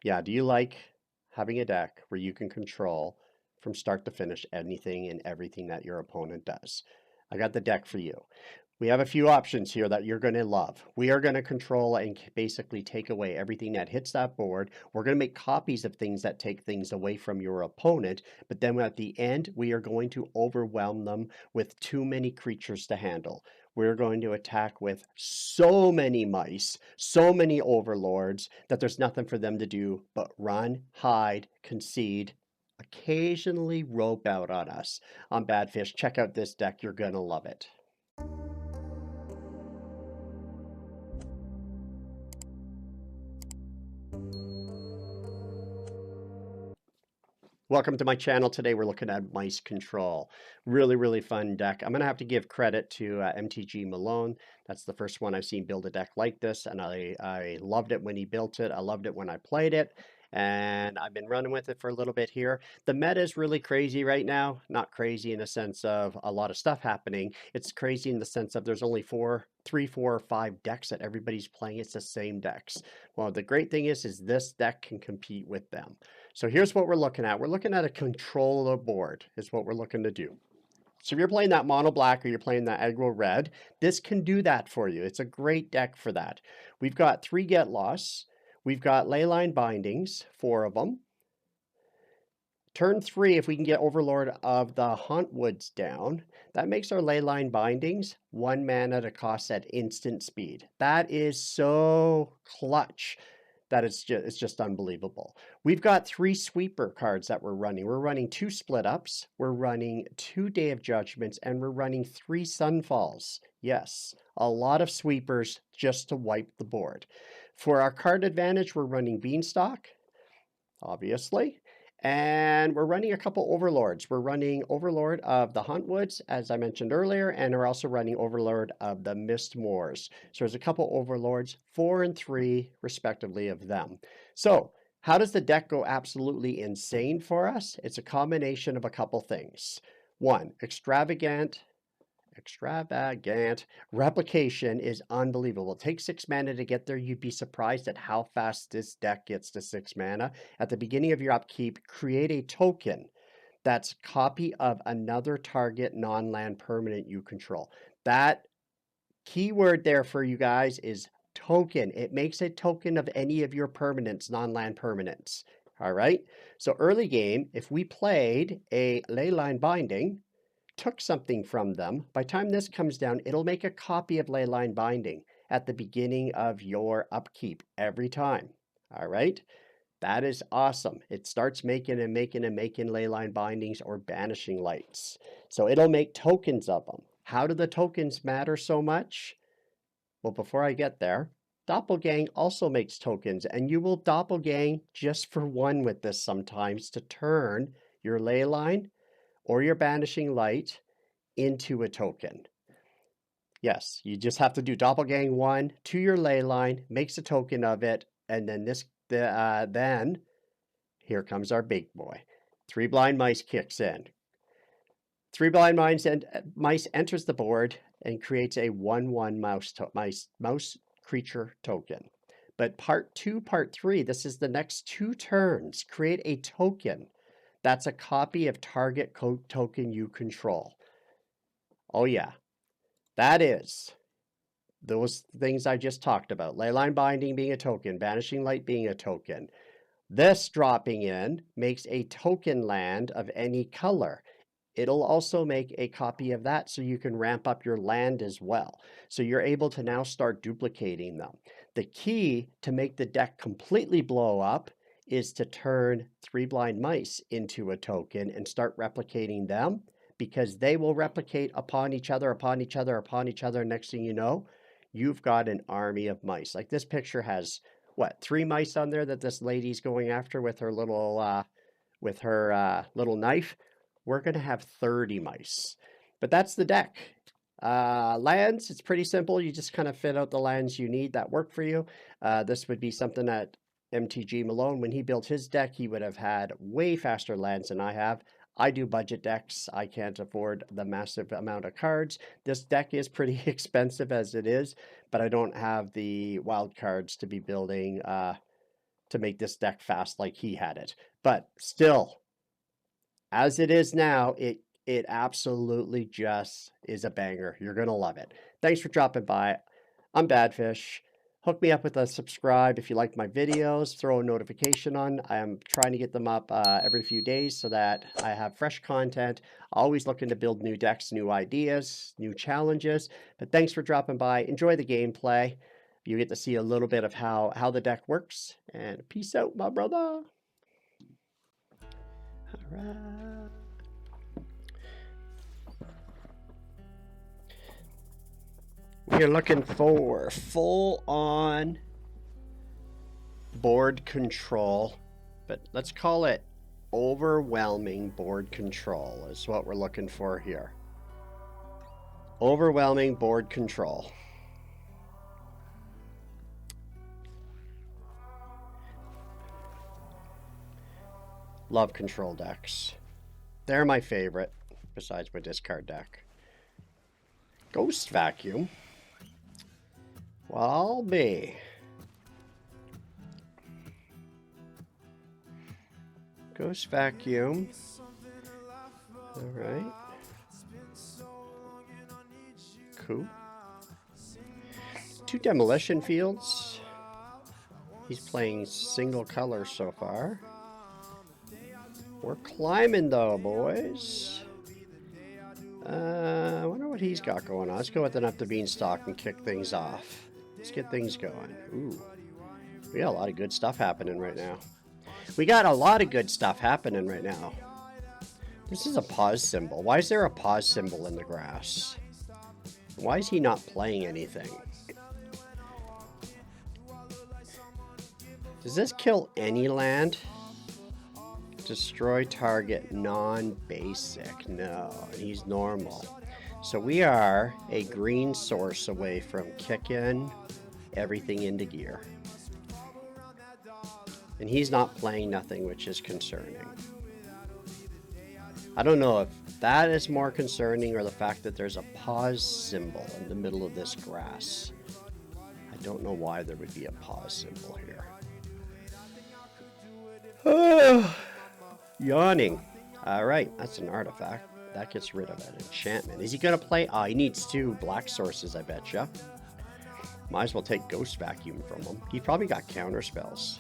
Yeah, do you like having a deck where you can control from start to finish anything and everything that your opponent does? I got the deck for you. We have a few options here that you're going to love. We are going to control and basically take away everything that hits that board. We're going to make copies of things that take things away from your opponent, but then at the end, we are going to overwhelm them with too many creatures to handle. We're going to attack with so many mice, so many overlords, that there's nothing for them to do but run, hide, concede, occasionally rope out on us. On Badfish, check out this deck. You're going to love it. Welcome to my channel. Today we're looking at Mice Control. Really, really fun deck. I'm going to have to give credit to MTG Malone. That's the first one I've seen build a deck like this, and I loved it when he built it. I loved it when I played it, and I've been running with it for a little bit here. The meta is really crazy right now. Not crazy in the sense of a lot of stuff happening. It's crazy in the sense of there's only three, four, or five decks that everybody's playing. It's the same decks. Well, the great thing is this deck can compete with them. So here's what we're looking at. We're looking at a control of the board is what we're looking to do. So if you're playing that mono black or you're playing that aggro red, this can do that for you. It's a great deck for that. We've got 3 get loss. We've got Leyline Bindings, 4 of them. Turn 3, if we can get Overlord of the Hauntwoods down, that makes our Leyline Bindings 1 mana to cost at instant speed. That is so clutch that it's just unbelievable. We've got 3 sweeper cards that we're running. We're running 2 split ups, we're running 2 Day of Judgments, and we're running 3 Sunfalls. Yes, a lot of sweepers just to wipe the board. For our card advantage, we're running Beanstalk, obviously. And we're running a couple overlords. We're running Overlord of the Hauntwoods, as I mentioned earlier, and we're also running Overlord of the Mist Moors. So there's a couple overlords, 4 and 3 respectively of them. So how does the deck go absolutely insane for us? It's a combination of a couple things. 1, extravagant replication is unbelievable. It takes 6 mana to get there. You'd be surprised at how fast this deck gets to 6 mana. At the beginning of your upkeep, create a token that's a copy of another target non-land permanent you control. That keyword there for you guys is token. It makes a token of any of your permanents, non-land permanents. All right. So early game, if we played a Leyline Binding, took something from them, by the time this comes down, it'll make a copy of Leyline Binding at the beginning of your upkeep every time. All right. That is awesome. It starts making Leyline Bindings or Banishing Lights. So it'll make tokens of them. How do the tokens matter so much? Well, before I get there, Doppelgang also makes tokens, and you will Doppelgang just for 1 with this sometimes to turn your Leyline or your Banishing Light into a token. Yes, you just have to do Doppelgang 1 to your Leyline, makes a token of it, and then then here comes our big boy. 3 blind mice kicks in. 3 blind mice enters the board and creates a 1/1 mouse creature token. But part 2, part 3, this is the next 2 turns. Create a token that's a copy of target token you control. Oh yeah, that is those things I just talked about. Leyline Binding being a token, Banishing Light being a token. This dropping in makes a token land of any color. It'll also make a copy of that so you can ramp up your land as well. So you're able to now start duplicating them. The key to make the deck completely blow up is to turn 3 blind mice into a token and start replicating them, because they will replicate upon each other, upon each other, upon each other. Next thing you know, you've got an army of mice. Like this picture has, what, 3 mice on there that this lady's going after with her little knife. We're going to have 30 mice. But that's the deck. Lands, it's pretty simple. You just kind of fit out the lands you need that work for you. This would be something that MTG Malone, when he built his deck, he would have had way faster lands than I have. I do budget decks. I can't afford the massive amount of cards. This deck is pretty expensive as it is, but I don't have the wild cards to be building to make this deck fast like he had it. But still, as it is now, it absolutely just is a banger. You're going to love it. Thanks for dropping by. I'm Badphish. Hook me up with a subscribe if you like my videos. Throw a notification on. I am trying to get them up every few days so that I have fresh content. Always looking to build new decks, new ideas, new challenges. But thanks for dropping by. Enjoy the gameplay. You get to see a little bit of how the deck works. And peace out, my brother. All right. We're looking for full-on board control, but let's call it overwhelming board control is what we're looking for here. Overwhelming board control. Love control decks. They're my favorite, besides my discard deck. Ghost Vacuum. Well, I'll be. Ghost Vacuum. All right. Cool. 2 Demolition Fields. He's playing single color so far. We're climbing though, boys. I wonder what he's got going on. Let's go with an Up the Beanstalk and kick things off. Let's get things going. Ooh. We got a lot of good stuff happening right now. This is a pause symbol. Why is there a pause symbol in the grass? Why is he not playing anything? Does this kill any land? Destroy target non-basic. No, he's normal. So we are a green source away from kicking everything into gear. And he's not playing nothing, which is concerning. I don't know if that is more concerning or the fact that there's a pause symbol in the middle of this grass. I don't know why there would be a pause symbol here. Yawning. All right, that's an artifact. That gets rid of an enchantment. Is he going to play? Oh, he needs 2 black sources, I betcha. Might as well take Ghost Vacuum from him. He probably got counter spells.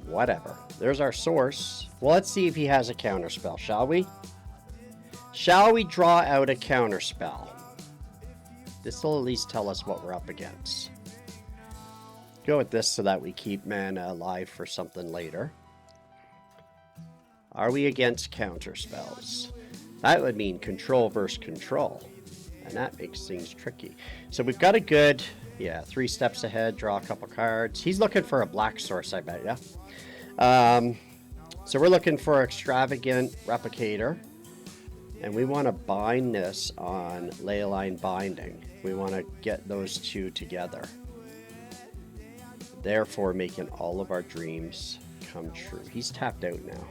Whatever. There's our source. Well, let's see if he has a counter spell, shall we? Shall we draw out a counter spell? This will at least tell us what we're up against. Go with this so that we keep mana alive for something later. Are we against counter spells? That would mean control versus control. And that makes things tricky. So we've got a good, 3 steps ahead, draw a couple cards. He's looking for a black source, I bet, yeah? So we're looking for Extravagant Replicator. And we want to bind this on Leyline Binding. We want to get those 2 together. Therefore, making all of our dreams come true. He's tapped out now.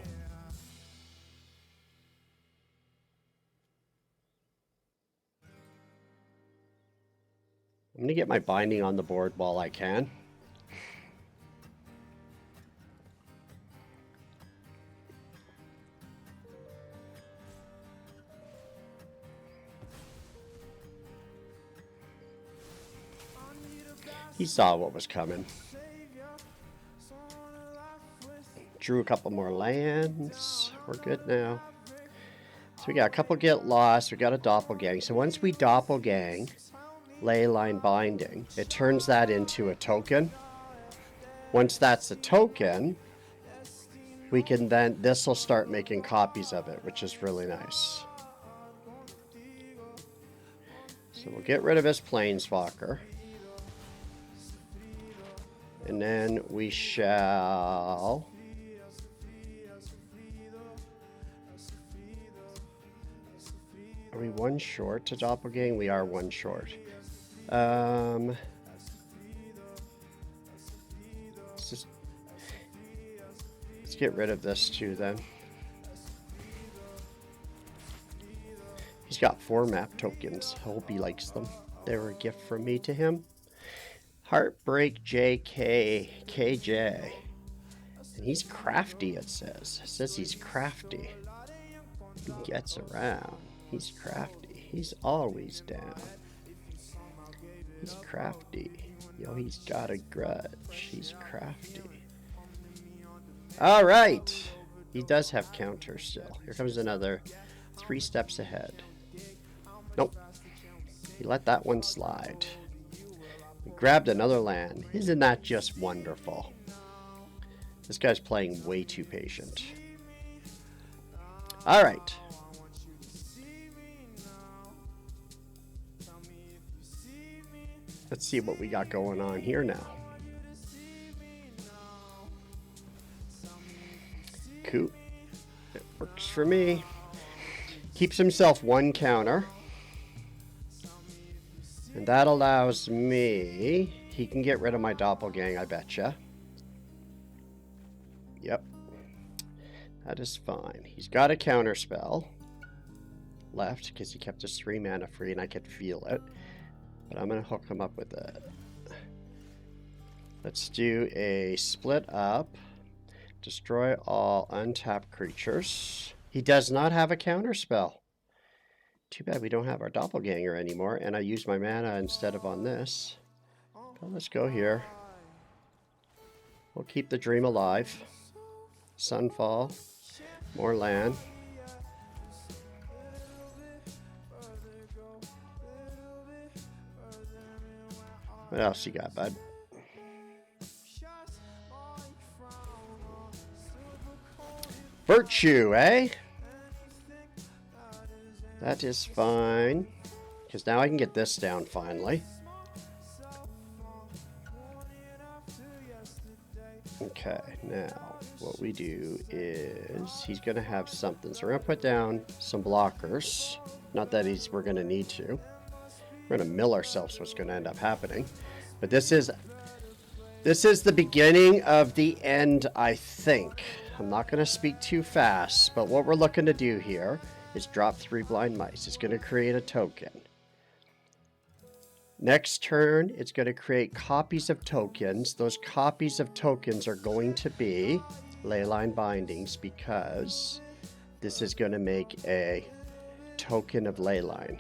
I'm going to get my binding on the board while I can. He saw what was coming. Drew a couple more lands. We're good now. So we got a couple get lost. We got a doppelgang. So once we doppelgang Leyline Binding, it turns that into a token. Once that's a token, we can then, this will start making copies of it, which is really nice. So we'll get rid of his Planeswalker. And then we shall... Are we 1 short to doppelgang? We are 1 short. Let's get rid of this too then. He's got 4 map tokens. I hope he likes them. They were a gift from me to him. Heartbreak JK KJ. And he's crafty, it says. It says he's crafty. He gets around. He's crafty. He's always down. He's crafty. Yo, he's got a grudge. He's crafty. All right. He does have counters still. Here comes another 3 steps ahead. Nope. He let that one slide. He grabbed another land. Isn't that just wonderful? This guy's playing way too patient. All right. Let's see what we got going on here now. Cool. It works for me. Keeps himself 1 counter. And that allows me... He can get rid of my Doppelgang, I betcha. Yep. That is fine. He's got a counter spell left because he kept his 3 mana free and I could feel it. But I'm going to hook him up with it. Let's do a split up. Destroy all untapped creatures. He does not have a counter spell. Too bad we don't have our Doppelganger anymore, and I used my mana instead of on this. But let's go here. We'll keep the dream alive. Sunfall. More land. What else you got, bud? Virtue, eh? That is fine. Because now I can get this down finally. Okay, now what we do is he's going to have something. So we're going to put down some blockers. Not that we're going to need to. We're going to mill ourselves, what's going to end up happening. But this is the beginning of the end, I think. I'm not going to speak too fast, but what we're looking to do here is drop 3 blind mice. It's going to create a token. Next turn, it's going to create copies of tokens. Those copies of tokens are going to be Leyline Bindings because this is going to make a token of Leyline.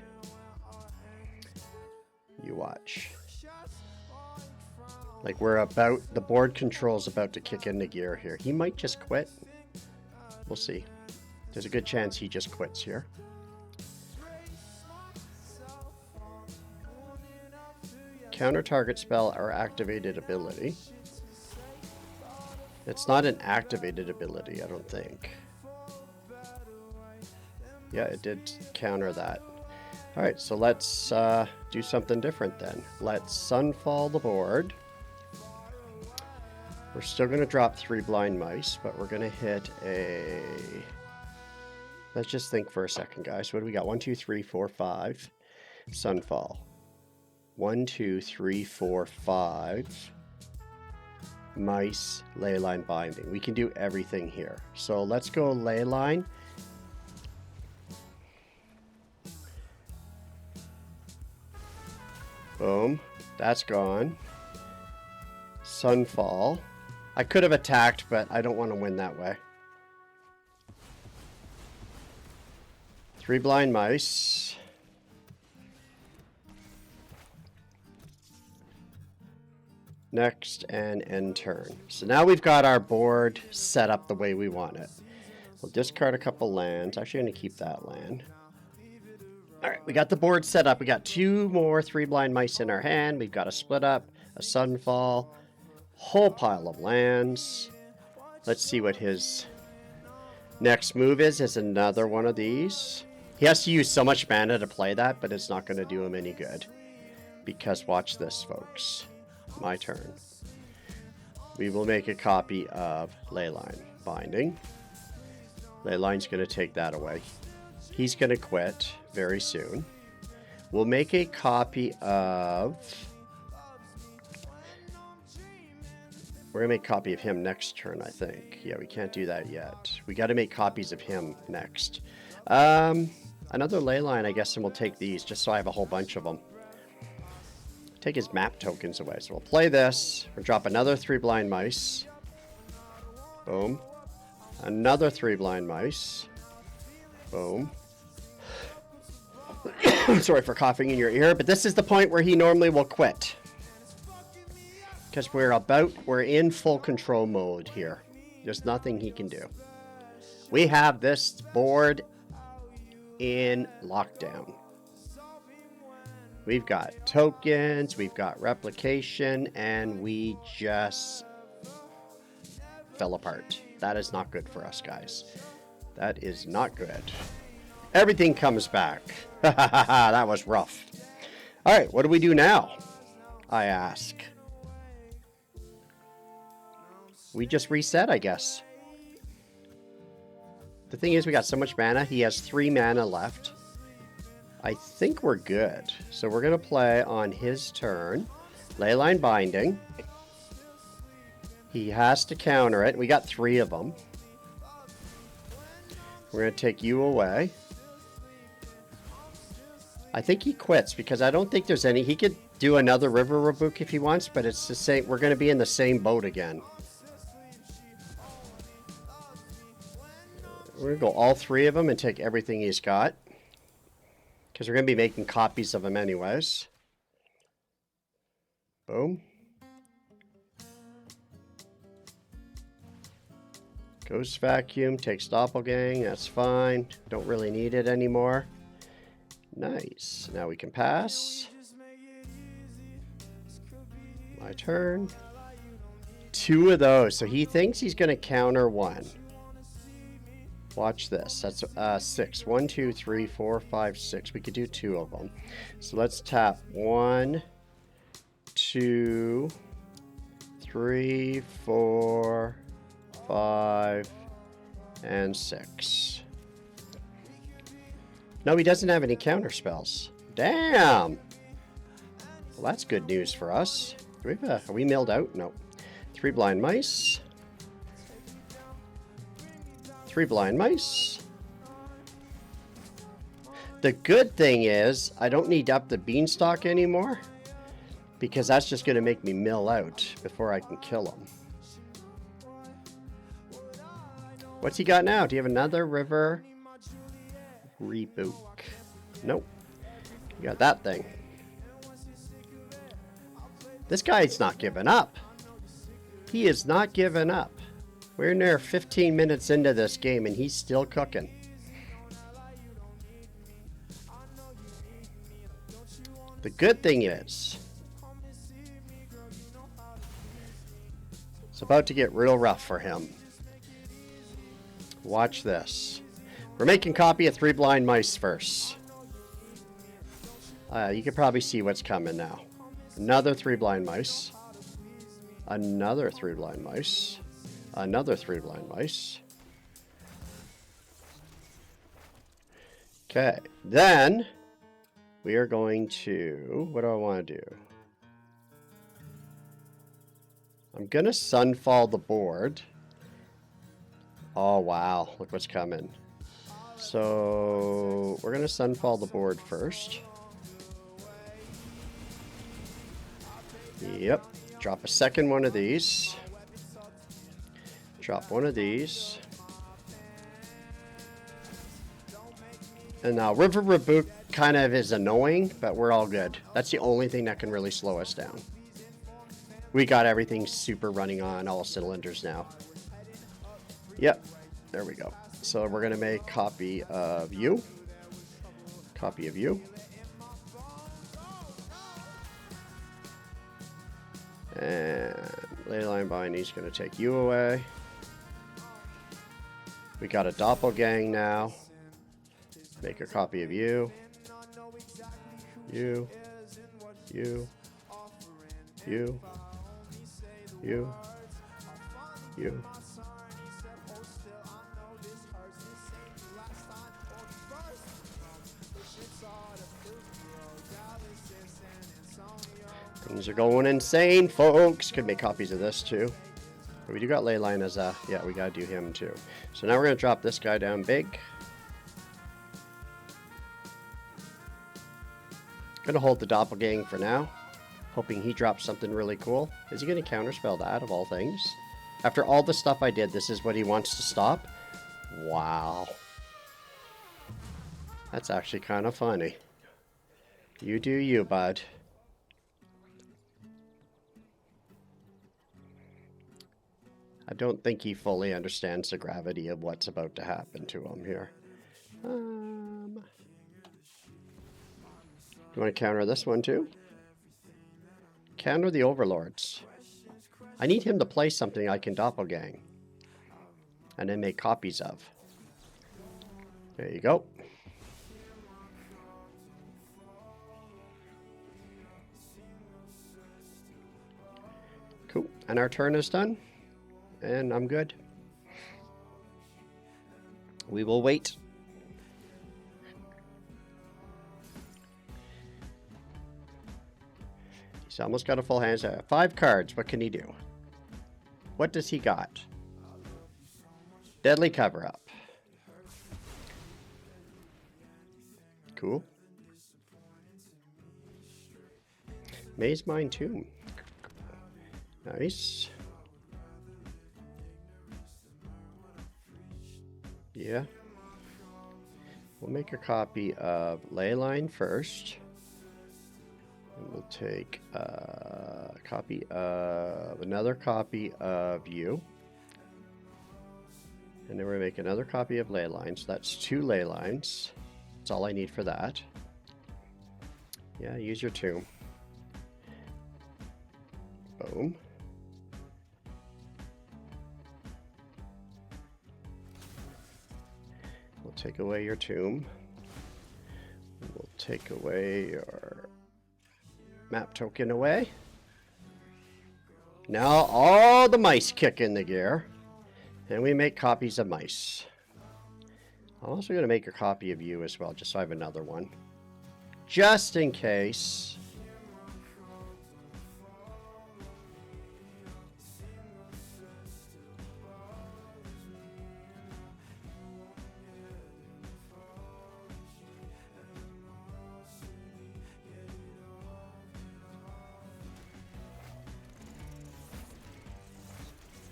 You watch. Like the board control's about to kick into gear here. He might just quit. We'll see. There's a good chance he just quits here. Counter target spell or activated ability. It's not an activated ability, I don't think. Yeah, it did counter that. Alright, so let's do something different then. Let's Sunfall the board. We're still going to drop 3 blind mice, but we're going to hit a... Let's just think for a second, guys. What do we got? 1, 2, 3, 4, 5. Sunfall. 1, 2, 3, 4, 5. Mice, Leyline Binding. We can do everything here. So let's go Leyline. Boom. That's gone. Sunfall. I could have attacked, but I don't want to win that way. 3 blind mice. Next and end turn. So now we've got our board set up the way we want it. We'll discard a couple lands. Actually, I'm going to keep that land. Alright, we got the board set up. We got 2 more 3 blind mice in our hand. We've got a split up, a Sunfall, whole pile of lands. Let's see what his next move is. Is another one of these. He has to use so much mana to play that, but it's not going to do him any good. Because watch this, folks. My turn. We will make a copy of Leyline Binding. Leyline's going to take that away. He's going to quit very soon. We'll make a copy of... We're going to make a copy of him next turn, I think. Yeah, we can't do that yet. We got to make copies of him next. Another Leyline, I guess, and we'll take these just so I have a whole bunch of them. take his map tokens away. So we'll play this. We'll drop another 3 blind mice. Boom. Another 3 blind mice. Boom. Sorry for coughing in your ear, but this is the point where he normally will quit. Because we're in full control mode here. There's nothing he can do. We have this board in lockdown. We've got tokens, we've got replication, and we just fell apart. That is not good for us, guys. That is not good. Everything comes back. That was rough. All right, what do we do now? I ask. We just reset, I guess. The thing is, we got so much mana. He has 3 mana left. I think we're good. So we're going to play on his turn. Leyline Binding. He has to counter it. We got 3 of them. We're going to take you away. I think he quits because I don't think there's any... He could do another River Rebuke if he wants, but it's the same. We're going to be in the same boat again. We're going to go all 3 of them and take everything he's got. Because we're going to be making copies of him anyways. Boom. Ghost Vacuum, takes Doppelgang, that's fine. Don't really need it anymore. Nice. Now we can pass. My turn. 2 of those. So he thinks he's going to counter 1. Watch this. That's 6. 1, 2, 3, 4, 5, 6. We could do 2 of them. So let's tap 1, 2, 3, 4, 5, and 6. No, he doesn't have any counter spells. Damn! Well, that's good news for us. Do we have are we milled out? No. 3 blind mice. 3 blind mice. The good thing is, I don't need to up the beanstalk anymore. Because that's just going to make me mill out before I can kill him. What's he got now? Do you have another River Rebuke? Nope. You got that thing. This guy's not giving up. He is not giving up. We're near 15 minutes into this game and he's still cooking. The good thing is, it's about to get real rough for him. Watch this. We're making copy of 3 blind mice first. You can probably see what's coming now. Another 3 blind mice. Another 3 blind mice. Another 3 blind mice. Okay, then we are going to... What do I want to do? I'm going to Sunfall the board. Oh, wow. Look what's coming. So we're going to Sunfall the board first. Yep. Drop a second one of these. Drop one of these. And now River Rebuke kind of is annoying, but we're all good. That's the only thing that can really slow us down. We got everything super running on all cylinders now. Yep. There we go. So we're going to make copy of you. Copy of you. And Leyline Binding is going to take you away. We got a Doppelgang now. Make a copy of you. You. You. You. You. You. Things are going insane, folks. Could make copies of this too. But we do got Leyline as a... Yeah, we gotta do him too. So now we're gonna drop this guy down big. Gonna hold the Doppelgang for now. hoping he drops something really cool. Is he going to counterspell that, of all things? After all the stuff I did, this is what he wants to stop? Wow. That's actually kind of funny. You do you, bud. I don't think he fully understands the gravity of what's about to happen to him here. Do you want to counter this one too? Counter the overlords. I need him to play something I can doppelgang. And then make copies of. There you go. Cool. And our turn is done. And I'm good. We will wait. He's almost got a full hand. 5 cards. What can he do? What does he got? Deadly cover-up. Cool. Maze Mine Tomb. Nice. Yeah. We'll make a copy of Leyline first. And we'll take a copy of another copy of you. And then we'll make another copy of Leyline. So that's 2 Leylines. That's all I need for that. Yeah, use your tomb. Boom. We'll take away your tomb. We'll take away your map token away. Now all the mice kick in the gear. And we make copies of mice. I'm also going to make a copy of you as well, just so I have another one. Just in case.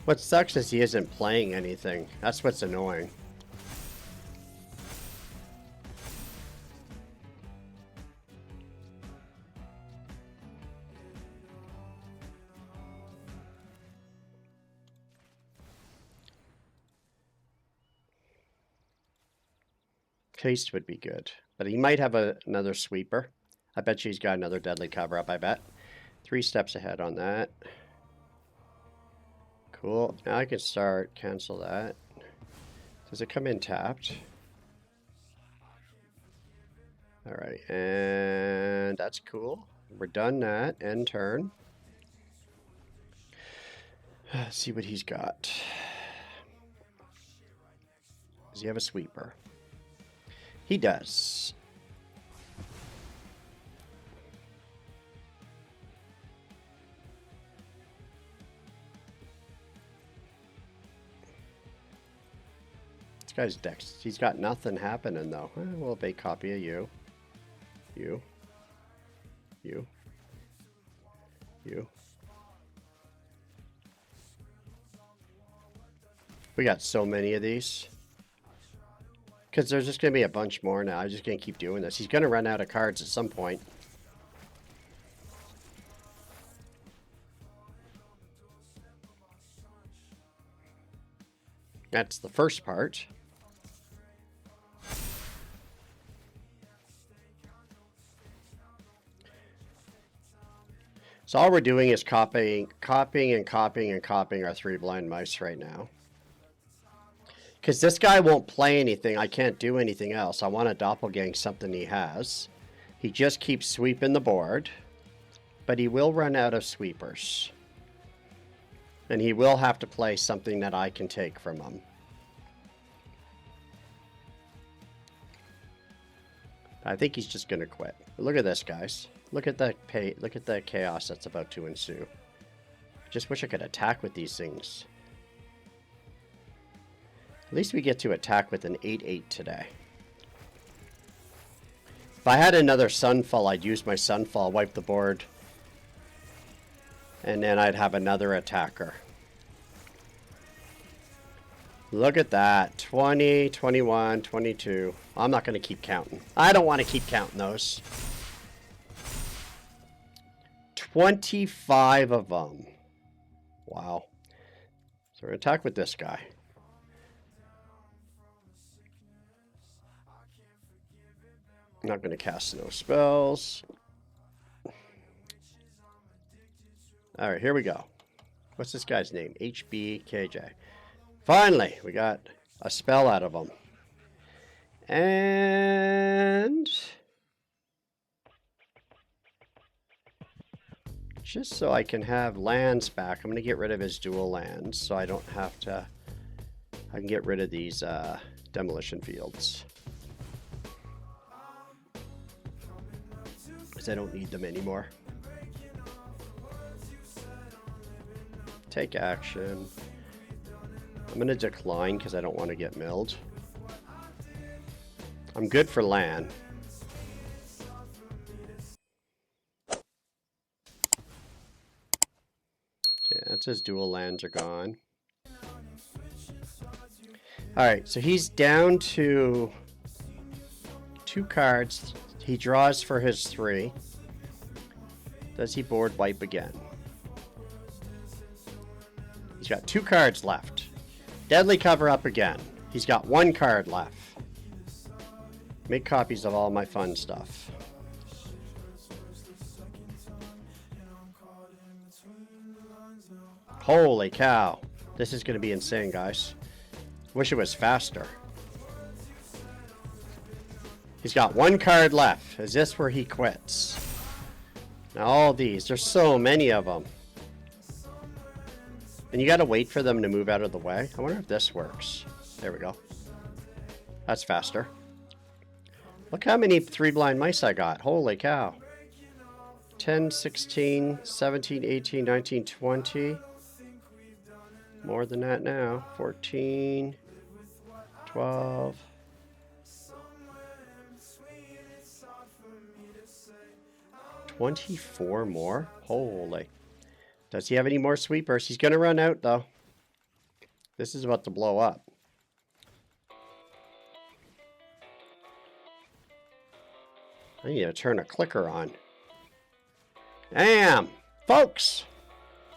What sucks is he isn't playing anything. That's what's annoying. Taste would be good, but he might have another sweeper. I bet you he's got another deadly cover-up, I bet. 3 steps ahead on that. Cool. Now I can start, cancel that. Does it come in tapped? Alright, and that's cool. We're done that. End turn. Let's see what he's got. Does he have a sweeper? He does. This guy's dex. He's got nothing happening though. We'll make copy of you. You. You. You. We got so many of these. Because there's just going to be a bunch more now. I'm just going to keep doing this. He's going to run out of cards at some point. That's the first part. So all we're doing is copying our 3 blind mice right now. Because this guy won't play anything. I can't do anything else. I want to doppelgang something he has. He just keeps sweeping the board. But he will run out of sweepers. And he will have to play something that I can take from him. I think he's just going to quit. But look at this, guys. Look at the chaos that's about to ensue. I just wish I could attack with these things. At least we get to attack with an 8/8 today. If I had another Sunfall, I'd use my Sunfall, wipe the board, And then I'd have another attacker. Look at that. 20, 21, 22. I'm not going to keep counting. I don't want to keep counting those. 25 of them. Wow. So we're going to attack with this guy. I'm not going to cast no spells. Alright, here we go. What's this guy's name? HBKJ. Finally, we got a spell out of him. And just so I can have lands back, I'm going to get rid of his dual lands so I don't have to... I can get rid of these demolition fields. Because I don't need them anymore. Take action. I'm going to decline because I don't want to get milled. I'm good for land. Okay, that's his dual lands are gone. Alright, so he's down to 2 cards. He draws for his 3. Does he board wipe again? He's got 2 cards left. Deadly cover up again. He's got 1 card left. Make copies of all my fun stuff. Holy cow. This is going to be insane, guys. Wish it was faster. He's got 1 card left. Is this where he quits? Now all these. There's so many of them. And you got to wait for them to move out of the way. I wonder if this works. There we go. That's faster. Look how many 3 blind mice I got. Holy cow. 10, 16, 17, 18, 19, 20. More than that now. 14, 12. 24 more? Holy. Does he have any more sweepers? He's going to run out, though. This is about to blow up. I need to turn a clicker on. Damn! Folks!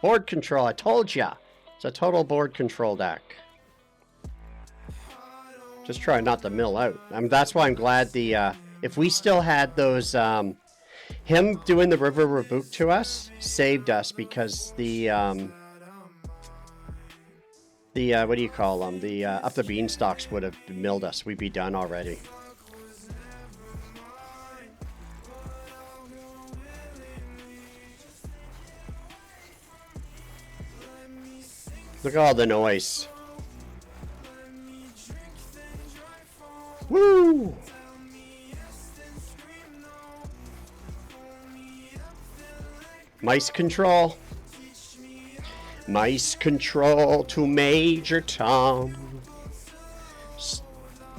Board control, I told ya! It's a total board control deck. Just try not to mill out. That's why I'm glad the... if we still had those... him doing the river reboot to us saved us because the what do you call them? The up the beanstalks would have milled us. We'd be done already. Look at all the noise. Woo! Mice control. Mice control to Major Tom.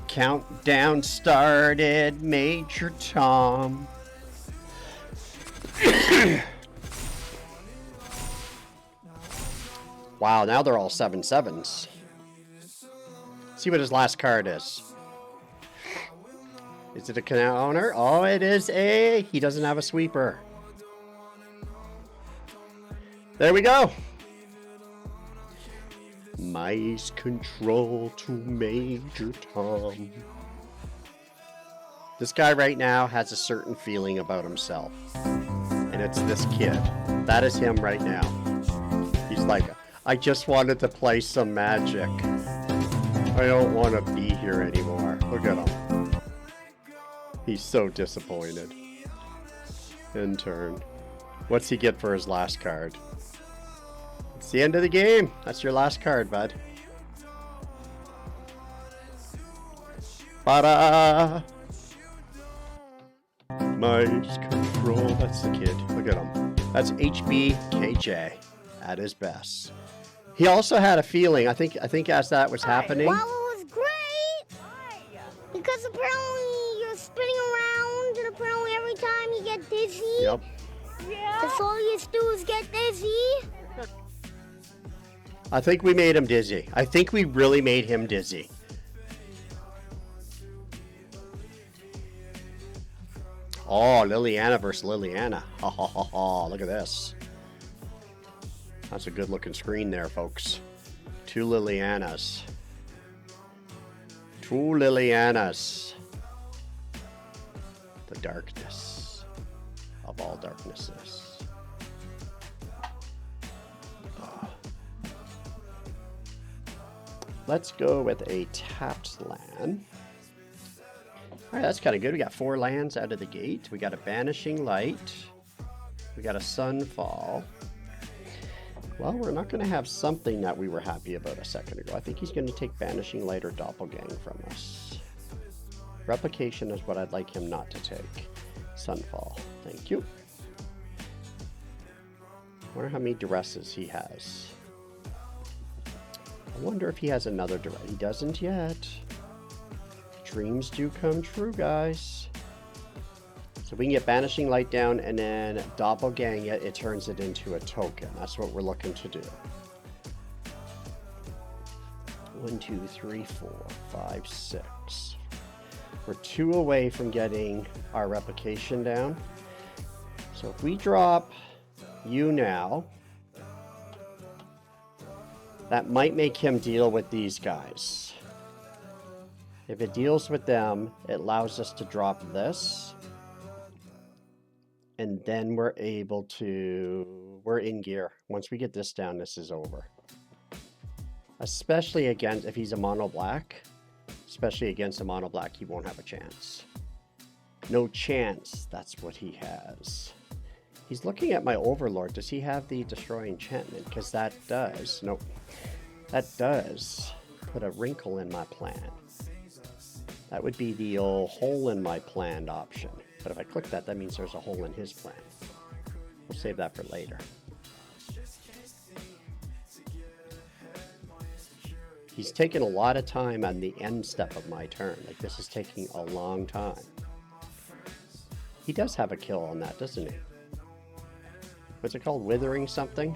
Countdown started, Major Tom. Wow, now they're all 7/7s. See what his last card is. Is it a counter? Oh, it is a... He doesn't have a sweeper. There we go. Mice control to Major Tom. This guy right now has a certain feeling about himself. And it's this kid. That is him right now. He's like, I just wanted to play some Magic. I don't want to be here anymore. Look at him. He's so disappointed. End turn. What's he get for his last card? It's the end of the game. That's your last card, bud. Ba-da! Mice control. That's the kid. Look at him. That's HBKJ at his best. He also had a feeling. I think as that was happening. Well, it was great. Because apparently you're spinning around, and apparently every time you get dizzy. Yep. Yeah. That's all you do is get dizzy. I think we made him dizzy. I think we really made him dizzy. Oh, Liliana versus Liliana. Ha ha ha ha. Look at this. That's a good looking screen there, folks. Two Lilianas. Two Lilianas. The darkness of all darknesses. Let's go with a tapped land. All right, that's kind of good. We got 4 lands out of the gate. We got a Banishing Light. We got a Sunfall. Well, we're not going to have something that we were happy about a second ago. I think he's going to take Banishing Light or Doppelgang from us. Replication is what I'd like him not to take. Sunfall. Thank you. I wonder how many duresses he has. I wonder if he has another duress. He doesn't yet. Dreams do come true, guys. So we can get Banishing Light down and then Doppelgang it, it turns it into a token. That's what we're looking to do. 1, 2, 3, 4, 5, 6. We're 2 away from getting our replication down. So if we drop you now, that might make him deal with these guys. If it deals with them, it allows us to drop this. And then we're able to... We're in gear. Once we get this down, this is over. Especially against... If he's a mono black. Especially against a mono black, he won't have a chance. No chance. That's what he has. He's looking at my Overlord. Does he have the Destroy Enchantment? Because that does... Nope. That does put a wrinkle in my plan. That would be the old hole in my plan option. But if I click that, that means there's a hole in his plan. We'll save that for later. He's taken a lot of time on the end step of my turn. Like, this is taking a long time. He does have a kill on that, doesn't he? What's it called? Withering something?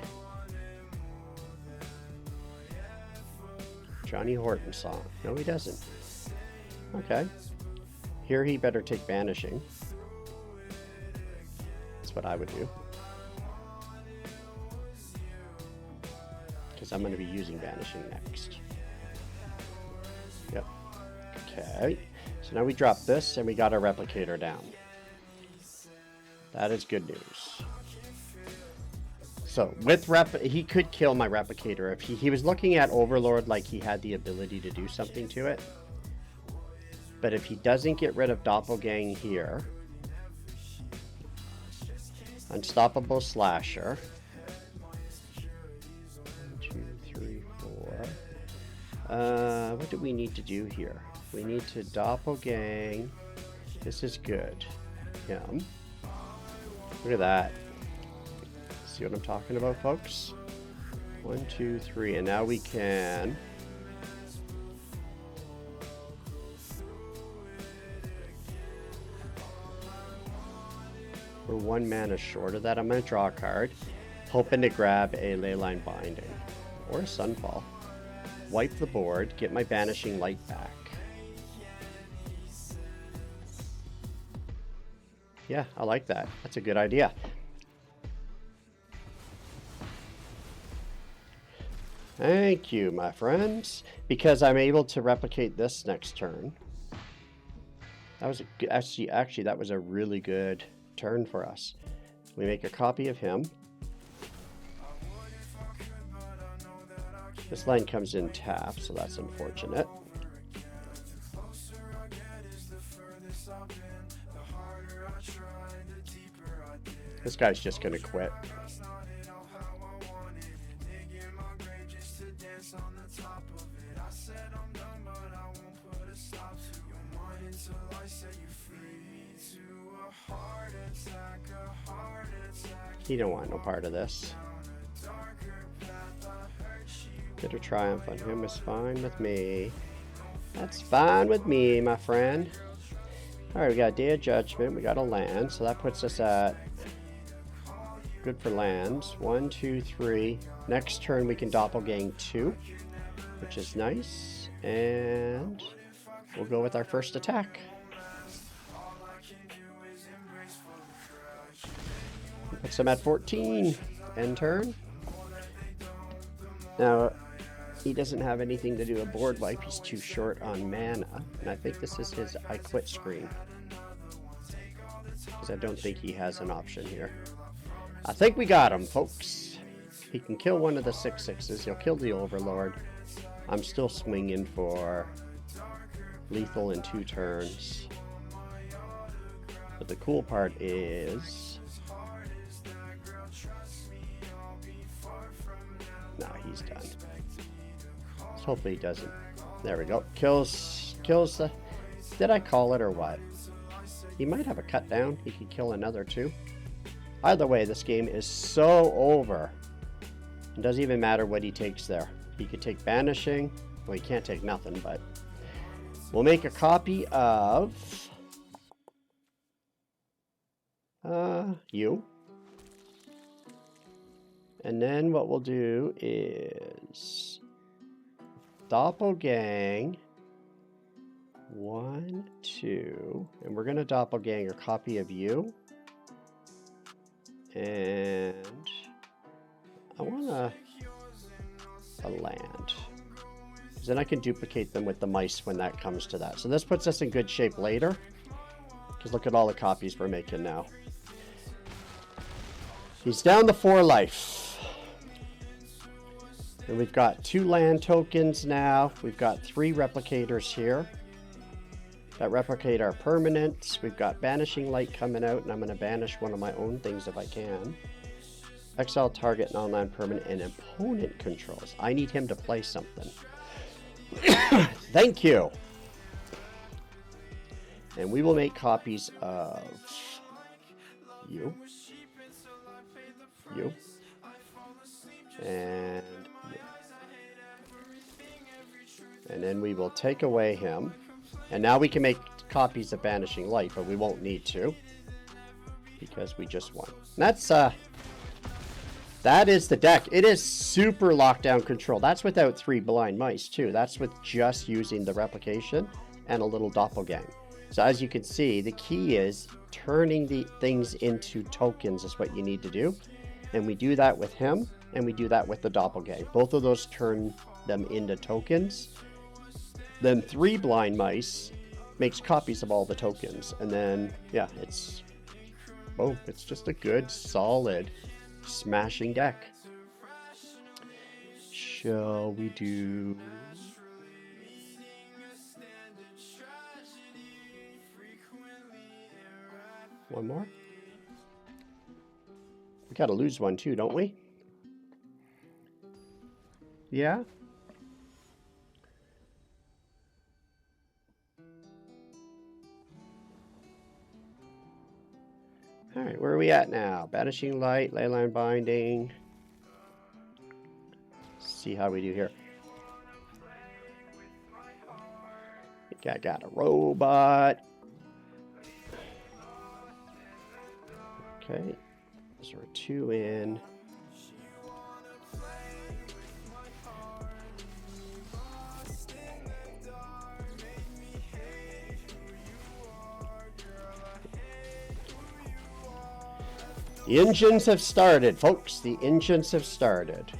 Johnny Horton song. No, he doesn't. Okay. Here he better take Banishing. That's what I would do. Because I'm going to be using Banishing next. Yep. Okay. So now we drop this and we got our Replicator down. That is good news. So with he could kill my Replicator if he was looking at Overlord like he had the ability to do something to it. But if he doesn't get rid of Doppelgang here, Unstoppable Slasher. 1, 2, 3, 4. What do we need to do here? We need to Doppelgang. This is good. Him. Look at that. See what I'm talking about, folks? 1, 2, 3, and now we can... We're 1 mana short of that. I'm going to draw a card, hoping to grab a Leyline Binding or a Sunfall. Wipe the board, get my Banishing Light back. Yeah, I like that. That's a good idea. Thank you, my friends, because I'm able to replicate this next turn. That was actually that was a really good turn for us. We make a copy of him. This line comes in tap, so that's unfortunate. This guy's just gonna quit. He don't want no part of this. Bitter Triumph on him is fine with me. That's fine with me, my friend. Alright, we got Day of Judgment. We got a land, so that puts us at Good for lands. 1, 2, 3. Next turn we can doppelgang 2, which is nice. And we'll go with our first attack. Puts him at 14. End turn. Now, he doesn't have anything to do a board wipe. He's too short on mana. And I think this is his I quit screen. Because I don't think he has an option here. I think we got him, folks. He can kill one of the 6/6s. He'll kill the Overlord. I'm still swinging for lethal in 2 turns. But the cool part is... nah, he's done. So hopefully he doesn't. There we go. Kills the... did I call it or what? He might have a cut down. He could kill another 2. Either way, this game is so over. It doesn't even matter what he takes there. He could take Banishing. Well, he can't take nothing, but... we'll make a copy of... you. And then what we'll do is... doppelgang... 1, 2... and we're going to doppelgang a copy of you. And I want a land. Because then I can duplicate them with the mice when that comes to that. So this puts us in good shape later. Because look at all the copies we're making now. He's down to 4 life. And we've got 2 land tokens now. We've got 3 replicators here that replicate our permanents. We've got Banishing Light coming out, and I'm going to banish one of my own things if I can. Exile target non-land permanent and opponent controls. I need him to play something. Thank you. And we will make copies of you, you, and you. And then we will take away him. And now we can make copies of Banishing Light, but we won't need to. Because we just won. That's, that is the deck. It is super lockdown control. That's without 3 blind mice, too. That's with just using the replication and a little doppelgang. So as you can see, the key is turning the things into tokens is what you need to do. And we do that with him, and we do that with the doppelgang. Both of those turn them into tokens. Then 3 blind mice makes copies of all the tokens. And then, yeah, it's... boom. It's just a good, solid, smashing deck. Shall we do... one more? We gotta lose one too, don't we? Yeah? Alright, where are we at now? Banishing Light, Leyline Binding. Let's see how we do here. I think I got a robot. Okay, so we're 2 in. The engines have started, folks. The engines have started.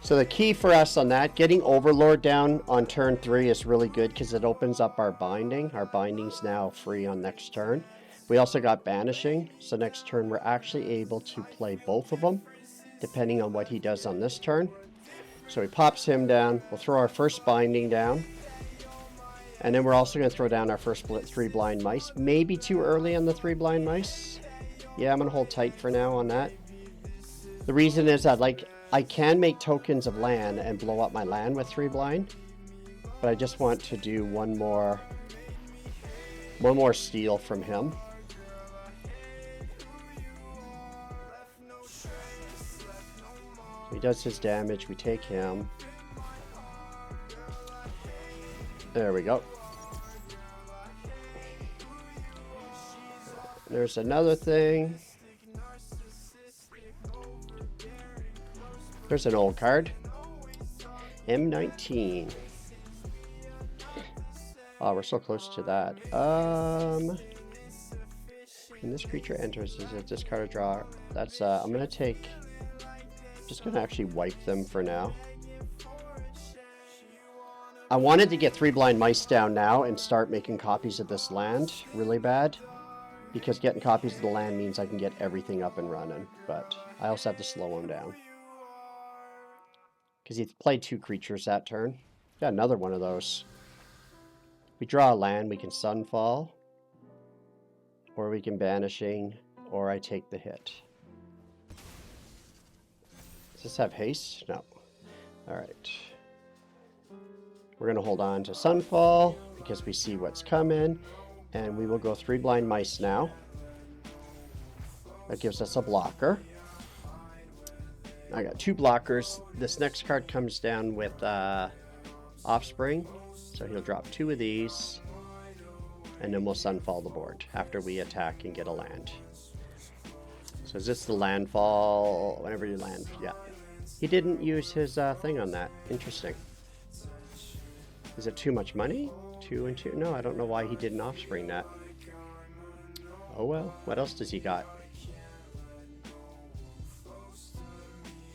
So the key for us on that, getting Overlord down on turn 3 is really good because it opens up our binding. Our binding's now free on next turn. We also got Banishing, so next turn we're actually able to play both of them, depending on what he does on this turn. So he pops him down. We'll throw our first binding down. And then we're also going to throw down our first 3 blind mice. Maybe too early on the 3 blind mice. Yeah, I'm going to hold tight for now on that. The reason is that, like, I can make tokens of land and blow up my land with 3 blind. But I just want to do one more steal from him. He does his damage. We take him. There we go. There's another thing. There's an old card. M19. Oh, we're so close to that. When this creature enters, is it discard or draw? That's, I'm gonna take, just gonna actually wipe them for now. I wanted to get 3 blind mice down now and start making copies of this land really bad, because getting copies of the land means I can get everything up and running, but I also have to slow him down. Because he played 2 creatures that turn. Got another one of those. We draw a land, we can Sunfall, or we can Banishing, or I take the hit. Does this have haste? No. Alright. We're going to hold on to Sunfall, because we see what's coming, and we will go 3 blind mice now. That gives us a blocker. I got 2 blockers. This next card comes down with Offspring, so he'll drop 2 of these, and then we'll Sunfall the board after we attack and get a land. So is this the landfall? Whenever you land, yeah. He didn't use his thing on that. Interesting. Is it too much money? 2 and 2? No, I don't know why he didn't Offspring that. Oh well, what else does he got?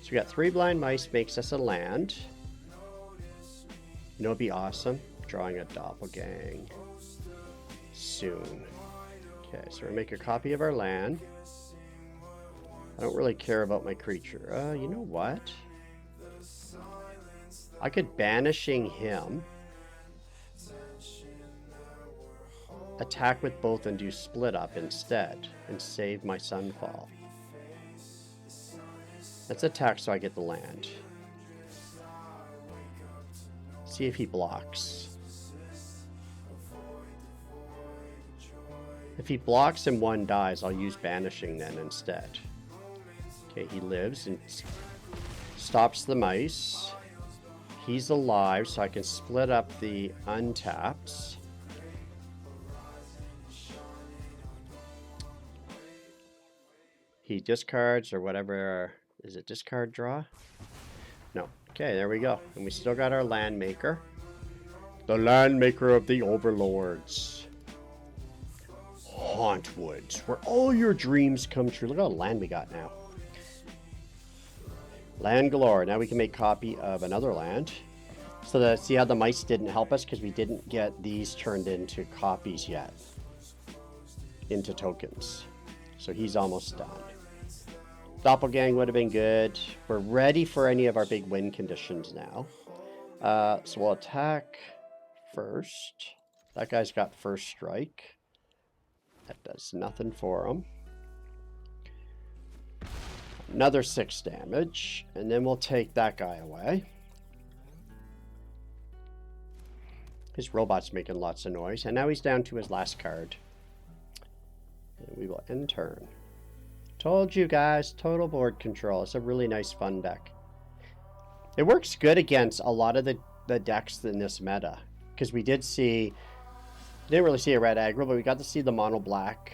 So we got 3 blind mice, makes us a land. You know, it'd be awesome? Drawing a Doppelgang soon. Okay, so we'll make a copy of our land. I don't really care about my creature. You know what? I could Banishing him, attack with both and do split up instead, and save my Sunfall. Let's attack so I get the land. See if he blocks. If he blocks and 1 dies, I'll use Banishing then instead. Okay, he lives and stops the mice. He's alive, so I can split up the untaps. He discards or whatever. Is it discard draw? No. Okay, there we go. And we still got our land maker. The land maker of the overlords. Hauntwoods, where all your dreams come true. Look how much land we got now. Land galore. Now we can make copy of another land. So see how the mice didn't help us because we didn't get these turned into copies yet. Into tokens. So he's almost done. Doppelgang would have been good. We're ready for any of our big win conditions now. So we'll attack first. That guy's got first strike. That does nothing for him. Another 6 damage. And then we'll take that guy away. His robot's making lots of noise. And now he's down to his last card. And we will end turn. Told you guys, total board control. It's a really nice fun deck. It works good against a lot of the decks in this meta. Because we didn't really see a red aggro, but we got to see the mono black.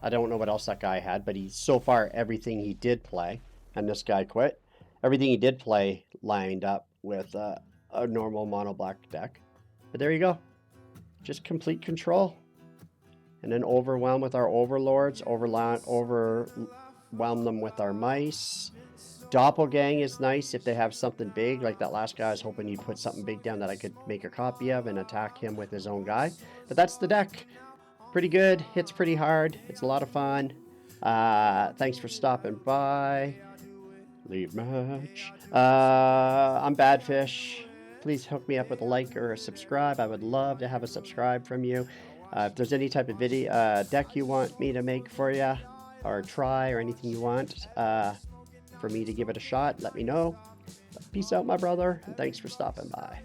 I don't know what else that guy had, but so far everything he did play, and this guy quit, everything he did play lined up with a normal mono black deck. But there you go. Just complete control. And then overwhelm with our overlords, overwhelm them with our mice. Doppelgang is nice if they have something big, like that last guy. I was hoping he'd put something big down that I could make a copy of and attack him with his own guy. But that's the deck. Pretty good. Hits pretty hard. It's a lot of fun. Thanks for stopping by. Leave match. I'm Badphish. Please hook me up with a like or a subscribe. I would love to have a subscribe from you. If there's any type of video deck you want me to make for you, or try, or anything you want for me to give it a shot, let me know. Peace out, my brother, and thanks for stopping by.